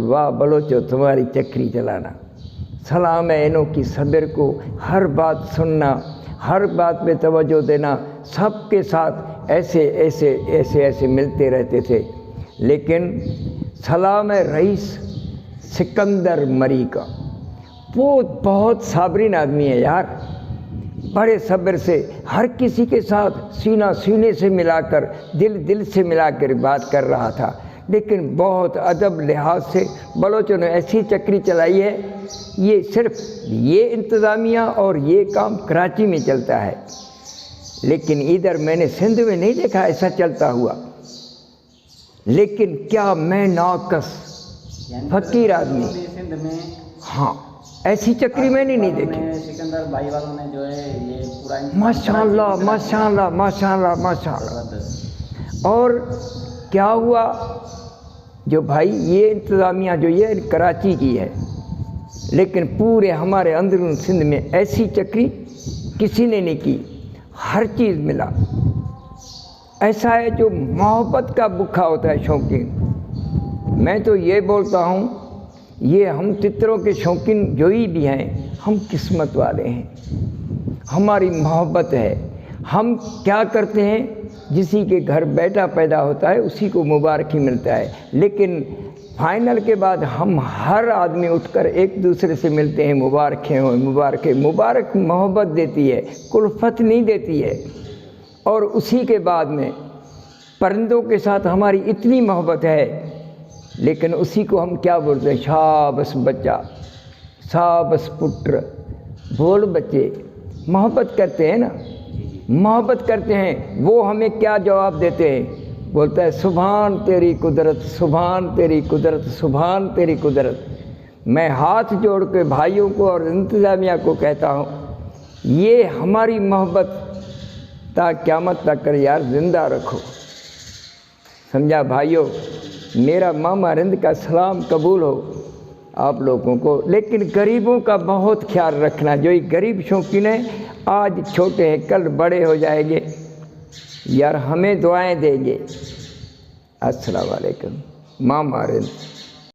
वाह बलोचो तुम्हारी चक्री चलाना। सलाम है इन्हों की सब्र को, हर बात सुनना, हर बात पे तवज्जो देना, सबके साथ ऐसे ऐसे ऐसे ऐसे मिलते रहते थे। लेकिन सलाम है रईस सिकंदर मरी का, वो बहुत साबरीन आदमी है यार, बड़े सब्र से हर किसी के साथ सीना सीने से मिलाकर, दिल दिल से मिलाकर बात कर रहा था। लेकिन बहुत अदब लिहाज से बलोचों ने ऐसी चक्री चलाई है। ये सिर्फ ये इंतज़ामिया और ये काम कराची में चलता है, लेकिन इधर मैंने सिंध में नहीं देखा ऐसा चलता हुआ। लेकिन क्या मैं नाकस फकीर आदमी, सिंध में हाँ ऐसी चक्री मैंने नहीं देखी। सिकंदर भाई वालों ने जो है ये पूरा माशाल्लाह माशाल्लाह माशाल्लाह माशाल्लाह। और क्या हुआ, जो भाई ये इंतज़ामिया जो ये कराची की है, लेकिन पूरे हमारे अंदरून सिंध में ऐसी चक्री किसी ने नहीं की, हर चीज़ मिला। ऐसा है जो मोहब्बत का भूखा होता है शौकीन। मैं तो ये बोलता हूँ, ये हम चित्रों के शौकीन जो ही भी हैं, हम किस्मत वाले हैं, हमारी मोहब्बत है। हम क्या करते हैं, जिसी के घर बेटा पैदा होता है उसी को मुबारक ही मिलता है, लेकिन फाइनल के बाद हम हर आदमी उठकर एक दूसरे से मिलते हैं, मुबारकें हो मुबारक। मुबारक मोहब्बत देती है, कुल्फत नहीं देती है। और उसी के बाद में परिंदों के साथ हमारी इतनी मोहब्बत है, लेकिन उसी को हम क्या बोलते हैं, शाबस बच्चा, शाबस पुत्र, बोल बच्चे। मोहब्बत करते हैं ना, मोहब्बत करते हैं। वो हमें क्या जवाब देते हैं, बोलता है सुभान तेरी कुदरत, सुभान तेरी कुदरत, सुभान तेरी कुदरत। मैं हाथ जोड़ के भाइयों को और इंतज़ामिया को कहता हूँ, ये हमारी मोहब्बत ता क़यामत तक कर यार ज़िंदा रखो। समझा भाइयों, मेरा मामा रिंद का सलाम कबूल हो आप लोगों को। लेकिन गरीबों का बहुत ख्याल रखना, जो ये गरीब शौकीन है, आज छोटे हैं कल बड़े हो जाएंगे यार, हमें दुआएं देंगे। अस्सलाम वालेकुम, मामा रिंद।